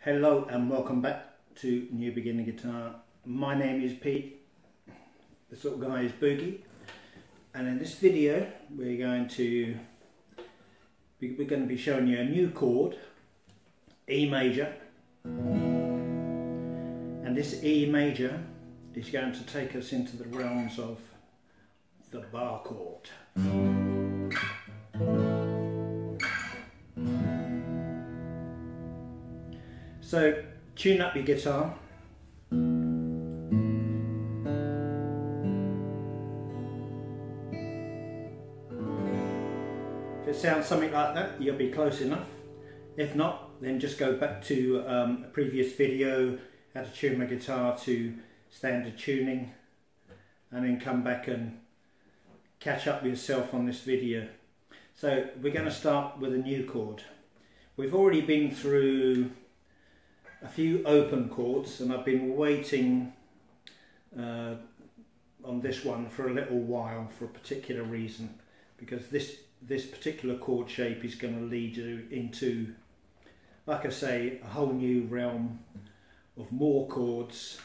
Hello and welcome back to New Beginner Guitar. My name is Pete, this little guy is Boogie, and in this video we're going to be showing you a new chord, E major, and this E major is going to take us into the realms of the bar chord. So tune up your guitar. If it sounds something like that, you'll be close enough. If not, then just go back to a previous video, how to tune my guitar to standard tuning, and then come back and catch up with yourself on this video. So we're going to start with a new chord. We've already been through a few open chords, and I've been waiting on this one for a little while for a particular reason, because this particular chord shape is going to lead you into, like I say, a whole new realm of more chords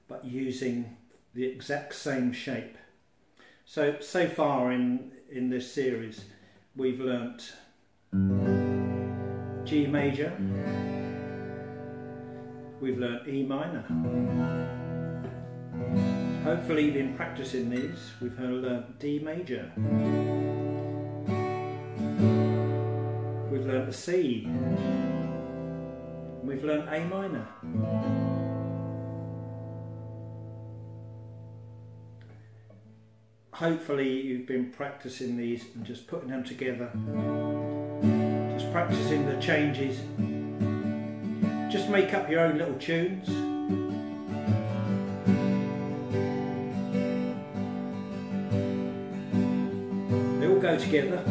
but using the exact same shape. So far in this series we've learnt G major, we've learnt E minor. Hopefully you've been practicing these. We've learnt D major, we've learnt a C, we've learnt A minor. Hopefully you've been practicing these and just putting them together, just practicing the changes. Just make up your own little tunes. They all go together.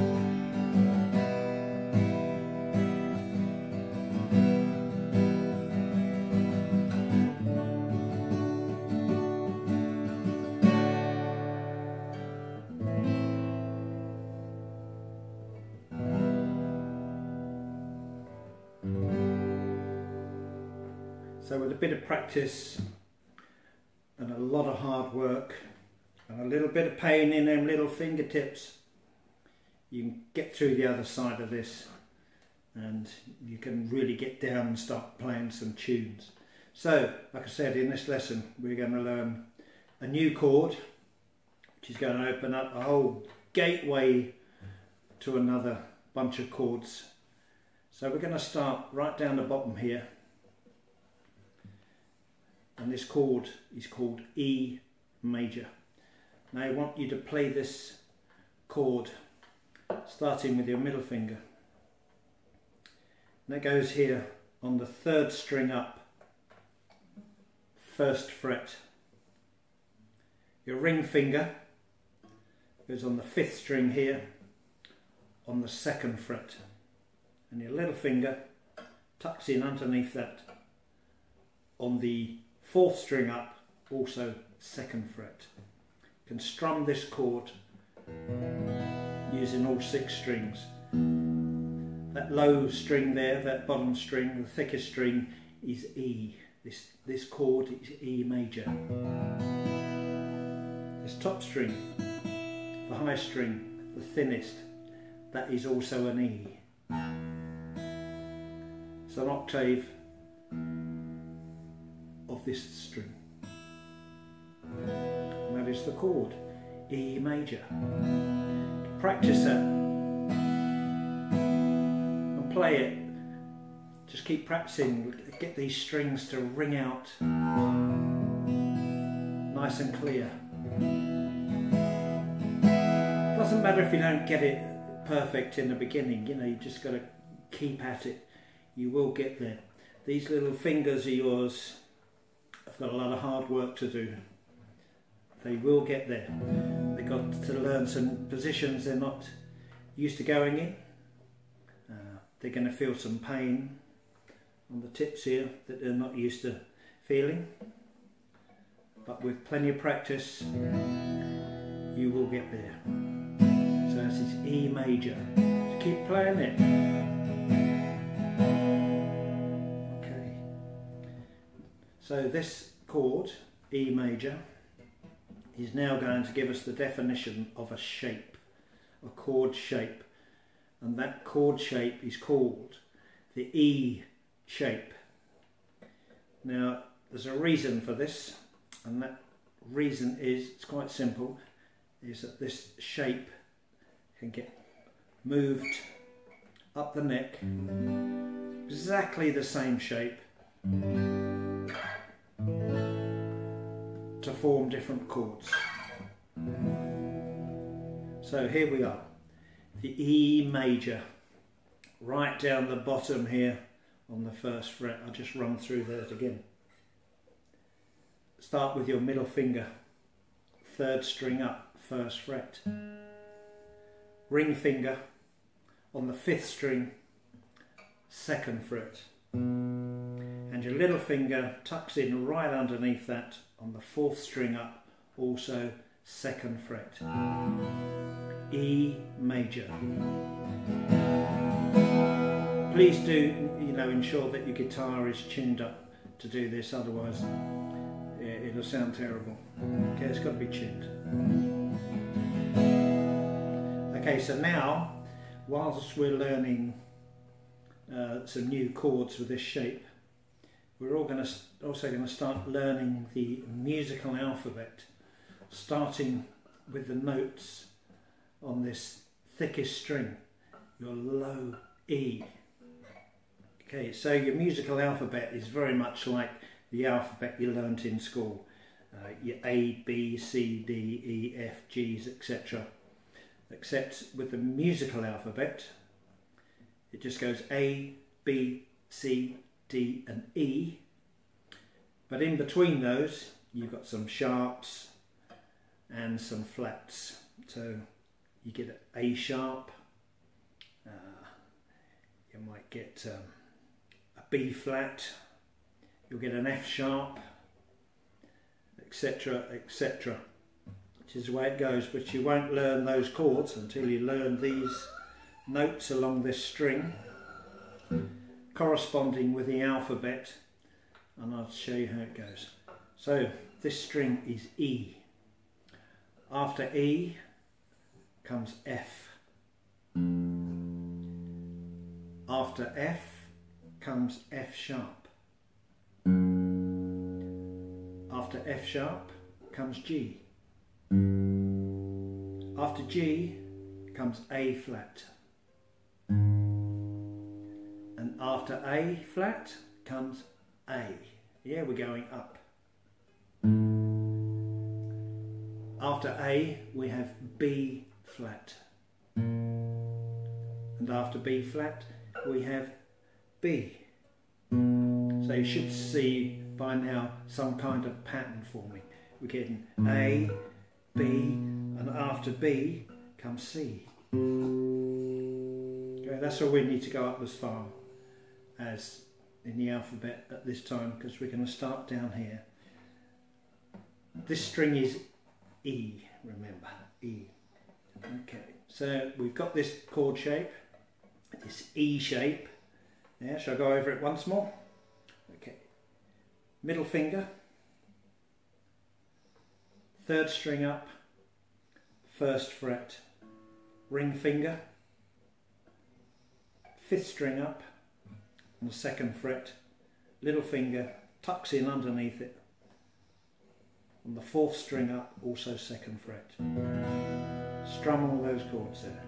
So with a bit of practice and a lot of hard work and a little bit of pain in them little fingertips, you can get through the other side of this and you can really get down and start playing some tunes. So like I said, in this lesson we're going to learn a new chord which is going to open up a whole gateway to another bunch of chords. So we're going to start right down the bottom here. And this chord is called E major. Now I want you to play this chord starting with your middle finger. And that goes here on the 3rd string up, 1st fret. Your ring finger goes on the 5th string here on the 2nd fret. And your little finger tucks in underneath that on the 4th string up, also 2nd fret. You can strum this chord using all 6 strings. That low string there, that bottom string, the thickest string is E. This chord is E major. This top string, the high string, the thinnest, that is also an E. It's an octave of this string, and that is the chord E major. Practice that and play it. Just keep practicing, get these strings to ring out nice and clear. Doesn't matter if you don't get it perfect in the beginning, you know, you just got to keep at it. You will get there. These little fingers of yours have got a lot of hard work to do. They will get there. They've got to learn some positions they're not used to going in. They're going to feel some pain on the tips here that they're not used to feeling. But with plenty of practice, you will get there. So this is E major. Just keep playing it. Okay. So this chord, E major, is now going to give us the definition of a shape, a chord shape, and that chord shape is called the E shape. Now there's a reason for this, and that reason is, it's quite simple, is that this shape can get moved up the neck, exactly the same shape, to form different chords. So here we are, the E major, right down the bottom here on the first fret. I'll just run through that again. Start with your middle finger, third string up, first fret. Ring finger on the fifth string, second fret. And your little finger tucks in right underneath that on the fourth string up, also second fret. E major. Please do, ensure that your guitar is tuned up to do this, otherwise it'll sound terrible. Okay, it's got to be tuned. Okay, so now, whilst we're learning some new chords with this shape, we're also going to start learning the musical alphabet, starting with the notes on this thickest string, your low E. Okay, so your musical alphabet is very much like the alphabet you learnt in school, your A, B, C, D, E, F, G's, etc. Except with the musical alphabet, it just goes A, B, C, D and E, but in between those you've got some sharps and some flats. So you get an A sharp, you might get a B flat, you'll get an F sharp, etc, etc, which is the way it goes. But you won't learn those chords until you learn these notes along this string corresponding with the alphabet, and I'll show you how it goes. So this string is E. After E comes F. After F comes F sharp. After F sharp comes G. After G comes A flat. And after A flat comes A. Yeah, we're going up. After A we have B flat. And after B flat we have B. So you should see by now some kind of pattern forming. We're getting A, B, and after B comes C. Okay, that's all we need to go up as far as in the alphabet at this time, because we're going to start down here. This string is E, remember, E. Okay, so we've got this chord shape, this E shape. Yeah, shall I go over it once more? Okay, middle finger, third string up, first fret, ring finger, fifth string up on the second fret, little finger tucks in underneath it, on the fourth string up, also second fret. Strum all those chords there.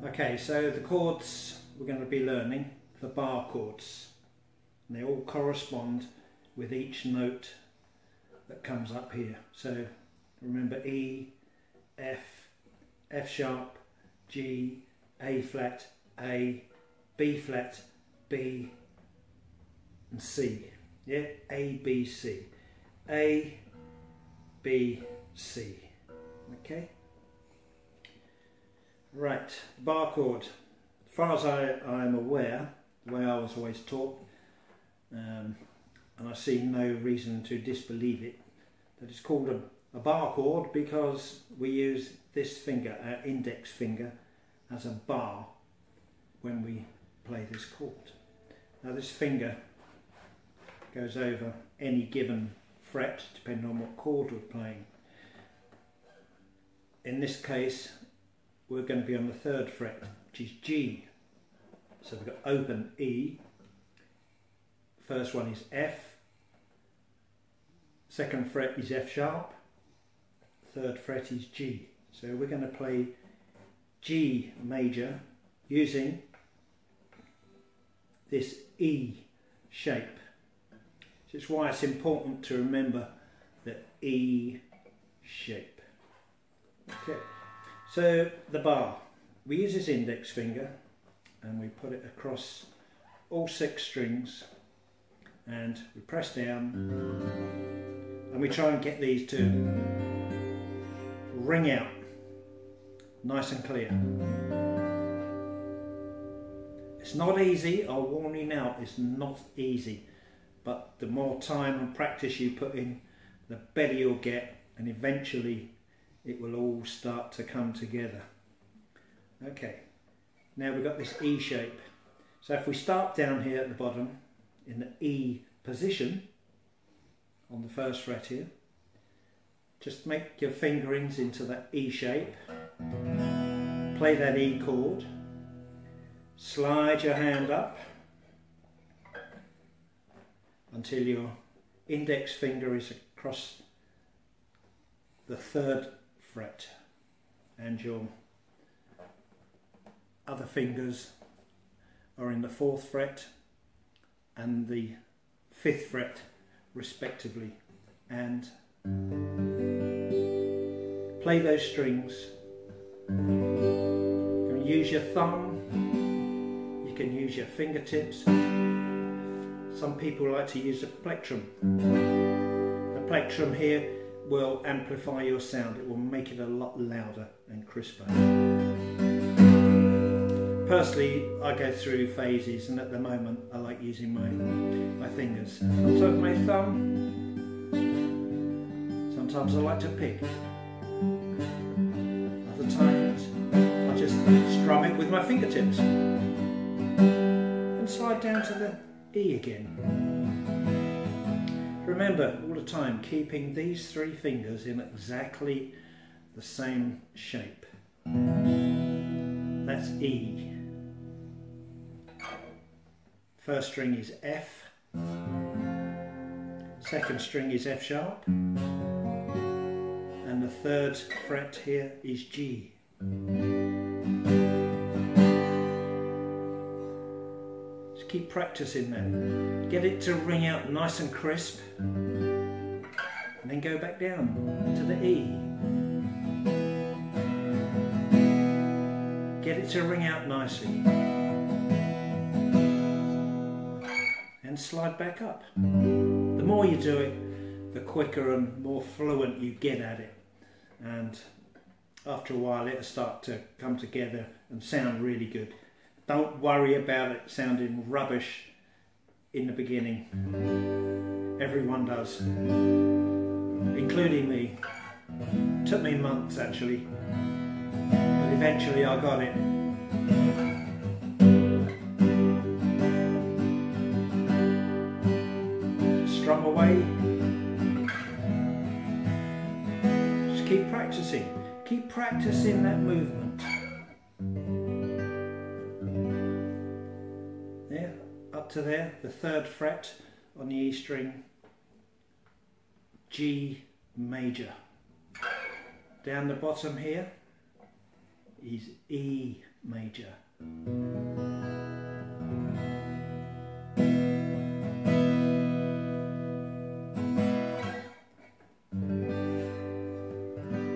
Okay, so the chords we're going to be learning, the bar chords, and they all correspond with each note that comes up here. So remember E, F, F sharp, G, A flat, A, B flat, B and C. Yeah, A, B, C. A, B, C. Okay? Right, bar chord. As far as I'm aware, the way I was always taught, and I see no reason to disbelieve it, that it's called a bar chord because we use this finger, our index finger, as a bar when we play this chord. Now this finger goes over any given fret depending on what chord we're playing. In this case we're going to be on the 3rd fret, which is G. So we've got open E, first one is F, 2nd fret is F sharp, 3rd fret is G. So we're going to play G major using this E shape. So it's why it's important to remember the E shape. Okay, so the bar, we use this index finger and we put it across all 6 strings and we press down and we try and get these to ring out nice and clear. It's not easy, I'll warn you now, it's not easy, but the more time and practice you put in, the better you'll get, and eventually it will all start to come together. Okay, now we've got this E shape. So if we start down here at the bottom in the E position on the 1st fret here, just make your fingerings into that E shape, play that E chord, slide your hand up until your index finger is across the 3rd fret and your other fingers are in the 4th fret and the 5th fret respectively, and play those strings. You can use your thumb, you can use your fingertips. Some people like to use a plectrum. The plectrum here will amplify your sound, it will make it a lot louder and crisper. Personally, I go through phases, and at the moment I like using my fingers. Sometimes my thumb, sometimes I like to pick. Other times I just strum it with my fingertips and slide down to the E again. Remember all the time keeping these 3 fingers in exactly the same shape. That's E. 1st string is F, 2nd string is F sharp, and the 3rd fret here is G. Just keep practicing that. Get it to ring out nice and crisp, and then go back down to the E. Get it to ring out nicely. And slide back up. The more you do it, the quicker and more fluent you get at it, and after a while it'll start to come together and sound really good. Don't worry about it sounding rubbish in the beginning. Everyone does, including me. It took me months actually, but eventually I got it. Strum away. Just keep practicing. Keep practicing that movement. There, up to there, the 3rd fret on the E string, G major. Down the bottom here is E major.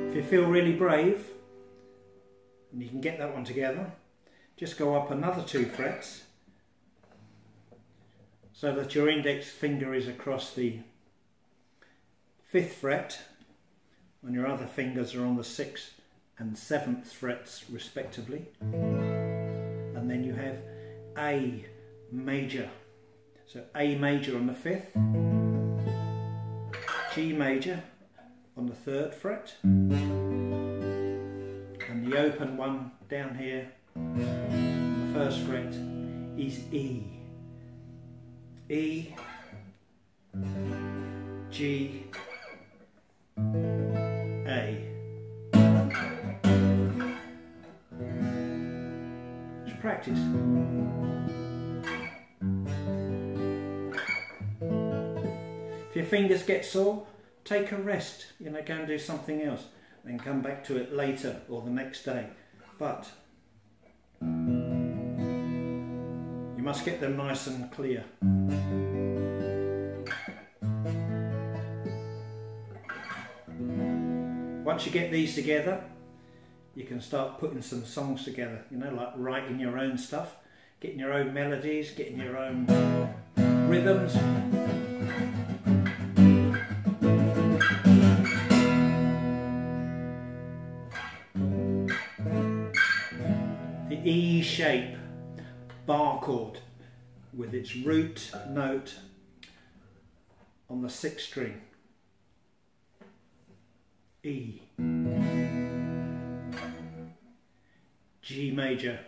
If you feel really brave and you can get that one together, just go up another 2 frets so that your index finger is across the 5th fret and your other fingers are on the 6th and 7th frets respectively, and then you have A major. So A major on the 5th, G major on the 3rd fret, and the open one down here on the 1st fret is E. E, G, A. Just practice. If your fingers get sore, take a rest, you know, go and do something else, then come back to it later or the next day. But you must get them nice and clear. Once you get these together, you can start putting some songs together, you know, like writing your own stuff, getting your own melodies, getting your own rhythms. The E shape bar chord with its root note on the 6th string. E, G major,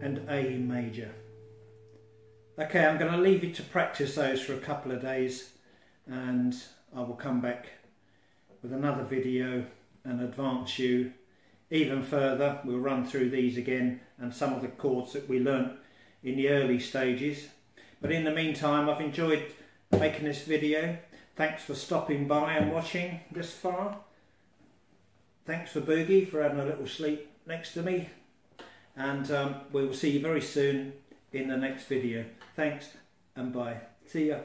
and A major. Okay, I'm going to leave you to practice those for a couple of days, and I will come back with another video and advance you even further. We'll run through these again and some of the chords that we learnt in the early stages. But in the meantime, I've enjoyed making this video. Thanks for stopping by and watching this far. Thanks for Boogie for having a little sleep next to me. And we will see you very soon in the next video. Thanks and bye. See ya.